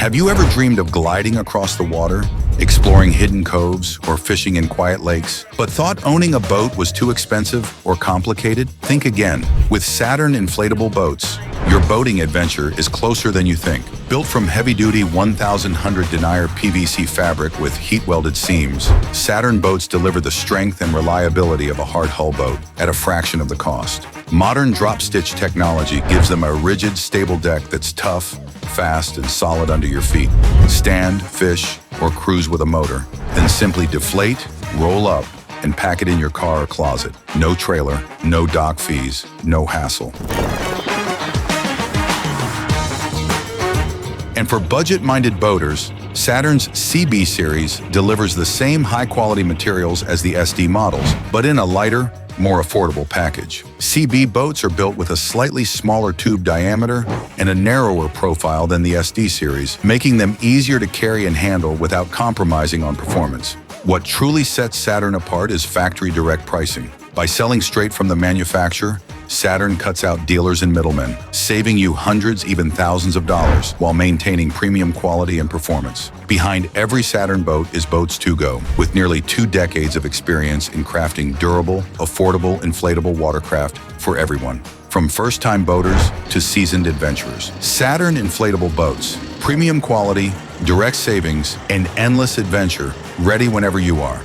Have you ever dreamed of gliding across the water, exploring hidden coves, or fishing in quiet lakes, but thought owning a boat was too expensive or complicated? Think again. With Saturn Inflatable Boats, your boating adventure is closer than you think. Built from heavy-duty 1,100 denier PVC fabric with heat-welded seams, Saturn boats deliver the strength and reliability of a hard-hull boat at a fraction of the cost. Modern drop-stitch technology gives them a rigid, stable deck that's tough, fast, and solid under your feet. Stand, fish, or cruise with a motor. Then simply deflate, roll up, and pack it in your car or closet. No trailer, no dock fees, no hassle. And for budget-minded boaters, Saturn's CB series delivers the same high-quality materials as the SD models, but in a lighter, more affordable package. CB boats are built with a slightly smaller tube diameter and a narrower profile than the SD series, making them easier to carry and handle without compromising on performance. What truly sets Saturn apart is factory direct pricing. By selling straight from the manufacturer, Saturn cuts out dealers and middlemen, saving you hundreds, even thousands of dollars while maintaining premium quality and performance. Behind every Saturn boat is BoatsToGo, with nearly 2 decades of experience in crafting durable, affordable, inflatable watercraft for everyone. From first-time boaters to seasoned adventurers. Saturn Inflatable Boats, premium quality, direct savings, and endless adventure, ready whenever you are.